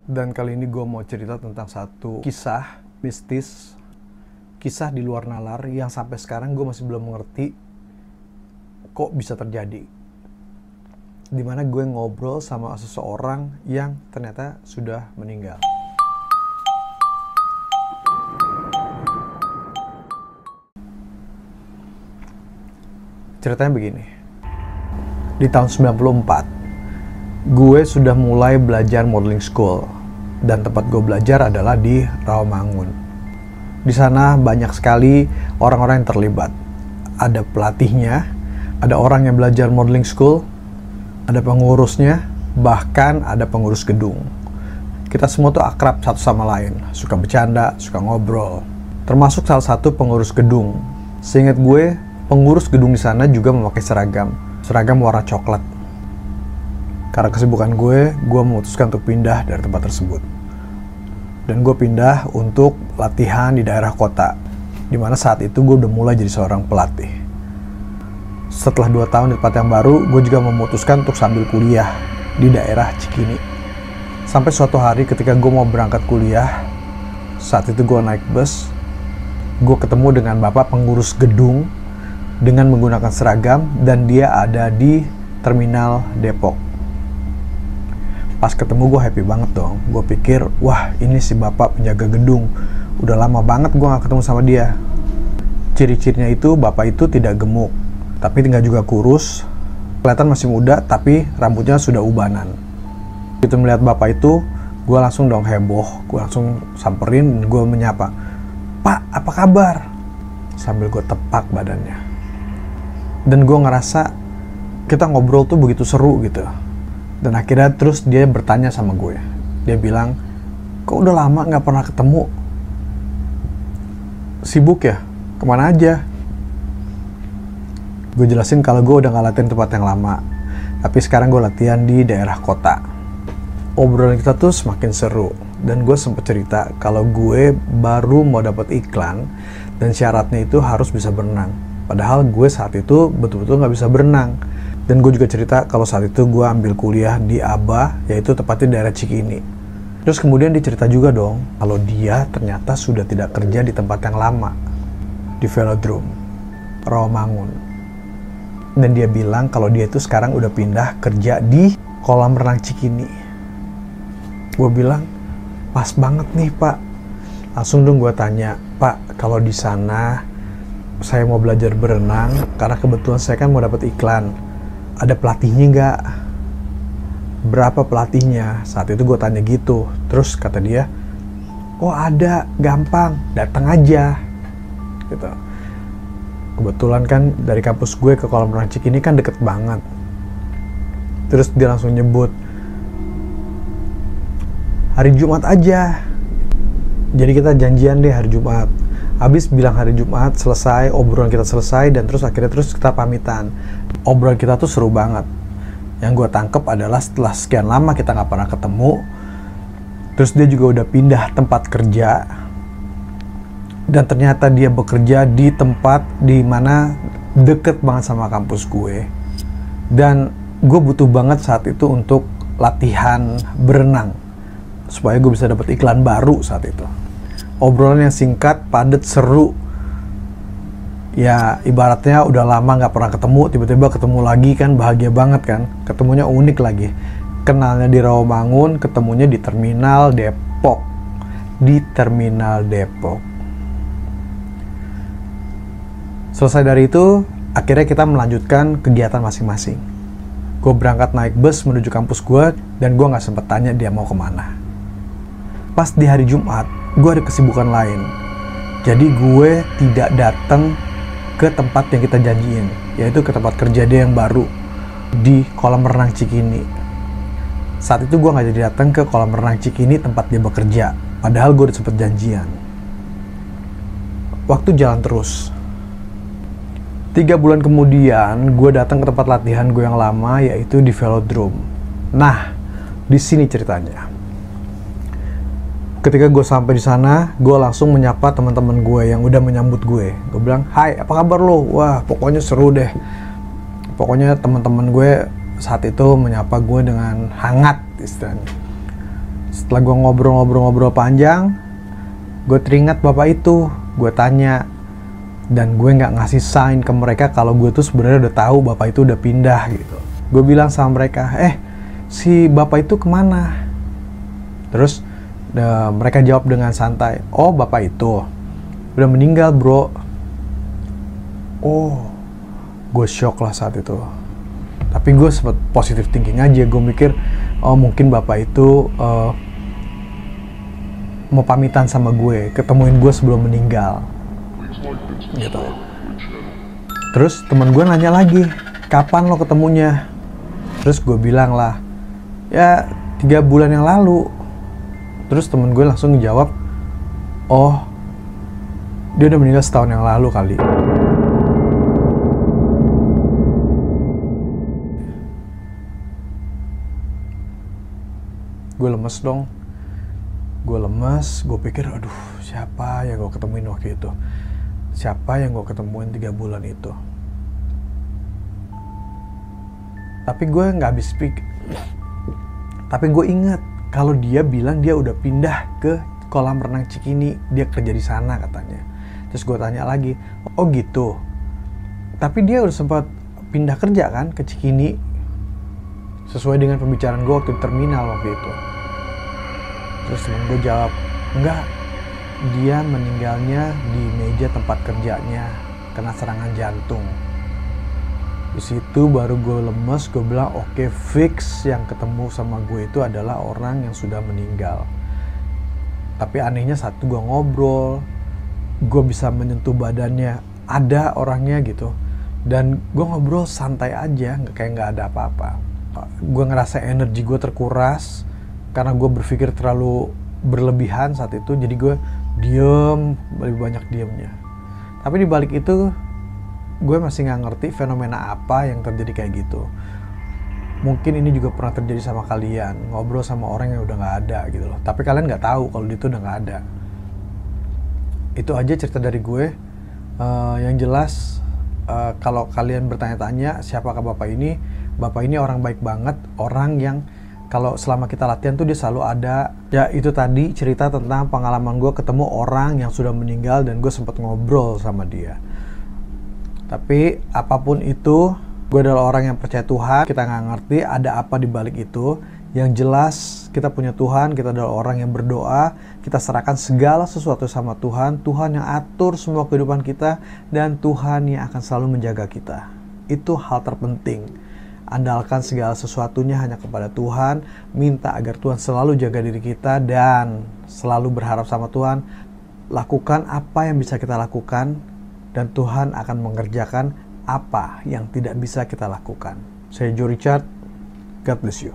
Dan kali ini gue mau cerita tentang satu kisah mistis, kisah di luar nalar yang sampai sekarang gue masih belum mengerti kok bisa terjadi. Dimana gue ngobrol sama seseorang yang ternyata sudah meninggal. Ceritanya begini. Di tahun 94, gue sudah mulai belajar modeling school dan tempat gue belajar adalah di Rawamangun. Di sana banyak sekali orang-orang yang terlibat. Ada pelatihnya, ada orang yang belajar modeling school, ada pengurusnya, bahkan ada pengurus gedung. Kita semua tuh akrab satu sama lain, suka bercanda, suka ngobrol. Termasuk salah satu pengurus gedung. Seingat gue, pengurus gedung di sana juga memakai seragam warna coklat. Karena kesibukan gue memutuskan untuk pindah dari tempat tersebut. Dan gue pindah untuk latihan di daerah kota, dimana saat itu gue udah mulai jadi seorang pelatih. Setelah 2 tahun di tempat yang baru, gue juga memutuskan untuk sambil kuliah di daerah Cikini. Sampai suatu hari ketika gue mau berangkat kuliah, saat itu gue naik bus, gue ketemu dengan bapak pengurus gedung dengan menggunakan seragam dan dia ada di terminal Depok. Pas ketemu gue happy banget dong. Gue pikir, wah ini si bapak penjaga gedung. Udah lama banget gue gak ketemu sama dia. Ciri-cirinya itu, bapak itu tidak gemuk, tapi tinggal juga kurus. Kelihatan masih muda, tapi rambutnya sudah ubanan. Begitu melihat bapak itu, gue langsung dong heboh. Gue langsung samperin dan gue menyapa, "Pak, apa kabar?" Sambil gue tepak badannya. Dan gue ngerasa kita ngobrol tuh begitu seru gitu. Dan akhirnya terus dia bertanya sama gue. Dia bilang, "Kok udah lama gak pernah ketemu? Sibuk ya? Kemana aja?" Gue jelasin kalau gue udah gak latihan tempat yang lama. Tapi sekarang gue latihan di daerah kota. Obrolan kita tuh semakin seru. Dan gue sempet cerita kalau gue baru mau dapet iklan. Dan syaratnya itu harus bisa berenang. Padahal gue saat itu betul-betul gak bisa berenang. Dan gue juga cerita kalau saat itu gue ambil kuliah di ABA, yaitu tepatnya daerah Cikini. Terus kemudian dia cerita juga dong, kalau dia ternyata sudah tidak kerja di tempat yang lama, di velodrome, Rawamangun. Dan dia bilang kalau dia itu sekarang udah pindah kerja di kolam renang Cikini. Gue bilang, pas banget nih Pak. Langsung dong gue tanya, "Pak, kalau di sana saya mau belajar berenang, karena kebetulan saya kan mau dapat iklan. Ada pelatihnya nggak? Berapa pelatihnya?" Saat itu gue tanya gitu. Terus kata dia, "Oh ada, gampang, datang aja." Gitu. Kebetulan kan dari kampus gue ke kolam renang Cikini kan deket banget. Terus dia langsung nyebut, "Hari Jumat aja." Jadi kita janjian deh hari Jumat. Habis bilang hari Jumat, selesai, obrolan kita selesai, dan terus akhirnya kita pamitan. Obrolan kita tuh seru banget. Yang gue tangkep adalah setelah sekian lama kita gak pernah ketemu, terus dia juga udah pindah tempat kerja, dan ternyata dia bekerja di tempat di mana deket banget sama kampus gue. Dan gue butuh banget saat itu untuk latihan berenang, supaya gue bisa dapet iklan baru saat itu. Obrolan yang singkat, padat, seru. Ya ibaratnya udah lama gak pernah ketemu, tiba-tiba ketemu lagi kan, bahagia banget kan. Ketemunya unik lagi. Kenalnya di Rawamangun, ketemunya di terminal Depok. Di terminal Depok. Selesai dari itu, akhirnya kita melanjutkan kegiatan masing-masing. Gue berangkat naik bus menuju kampus gue, dan gue gak sempet tanya dia mau kemana. Pas di hari Jumat, gue ada kesibukan lain. Jadi gue tidak datang ke tempat yang kita janjiin, yaitu ke tempat kerja dia yang baru di kolam renang Cikini. Saat itu gue gak jadi datang ke kolam renang Cikini tempat dia bekerja, padahal gue udah sempet janjian. Waktu jalan terus. 3 bulan kemudian gue datang ke tempat latihan gue yang lama, yaitu di velodrome. Nah, di sini ceritanya. Ketika gue sampai di sana, gue langsung menyapa teman-teman gue yang udah menyambut gue. Gue bilang, "Hai, apa kabar lo?" Wah, pokoknya seru deh. Pokoknya teman-teman gue saat itu menyapa gue dengan hangat istilahnya. Setelah gue ngobrol-ngobrol panjang, gue teringat bapak itu. Gue tanya, dan gue nggak ngasih sign ke mereka kalau gue tuh sebenarnya udah tahu bapak itu udah pindah gitu. Gue bilang sama mereka, si bapak itu kemana? Terus mereka jawab dengan santai, oh bapak itu udah meninggal bro. Oh, gue shock lah saat itu. Tapi gue sempet positive thinking aja. Gue mikir, oh mungkin bapak itu mau pamitan sama gue, ketemuin gue sebelum meninggal gitu. Terus teman gue nanya lagi, kapan lo ketemunya? Terus gue bilang lah, ya 3 bulan yang lalu. Terus temen gue langsung ngejawab, oh dia udah meninggal setahun yang lalu kali. Gue lemes dong. Gue pikir, aduh siapa yang gue ketemuin waktu itu? Siapa yang gue ketemuin 3 bulan itu? Tapi gue nggak habis pikir. Tapi gue ingat kalau dia bilang dia udah pindah ke kolam renang Cikini, dia kerja di sana katanya. Terus gue tanya lagi, oh gitu. Tapi dia udah sempat pindah kerja kan ke Cikini, sesuai dengan pembicaraan gue waktu di terminal waktu itu. Terus temen gue jawab, enggak, dia meninggalnya di meja tempat kerjanya, kena serangan jantung. Di situ baru gue lemes, gue bilang oke, fix yang ketemu sama gue itu adalah orang yang sudah meninggal. Tapi anehnya satu, gue ngobrol, gue bisa menyentuh badannya, ada orangnya gitu. Dan gue ngobrol santai aja, kayak nggak ada apa-apa. Gue ngerasa energi gue terkuras, karena gue berpikir terlalu berlebihan saat itu, jadi gue diem, lebih banyak diemnya. Tapi di balik itu, gue masih nggak ngerti fenomena apa yang terjadi kayak gitu. Mungkin ini juga pernah terjadi sama kalian, ngobrol sama orang yang udah nggak ada gitu loh. Tapi kalian nggak tahu kalau dia itu udah nggak ada. Itu aja cerita dari gue. Yang jelas, kalau kalian bertanya-tanya siapakah bapak ini orang baik banget, orang yang kalau selama kita latihan tuh dia selalu ada. Ya itu tadi cerita tentang pengalaman gue ketemu orang yang sudah meninggal dan gue sempat ngobrol sama dia. Tapi apapun itu, gue adalah orang yang percaya Tuhan. Kita nggak ngerti ada apa di balik itu. Yang jelas kita punya Tuhan, kita adalah orang yang berdoa. Kita serahkan segala sesuatu sama Tuhan. Tuhan yang atur semua kehidupan kita, dan Tuhan yang akan selalu menjaga kita. Itu hal terpenting. Andalkan segala sesuatunya hanya kepada Tuhan. Minta agar Tuhan selalu jaga diri kita dan selalu berharap sama Tuhan. Lakukan apa yang bisa kita lakukan, dan Tuhan akan mengerjakan apa yang tidak bisa kita lakukan. Saya Joe Richard, God bless you.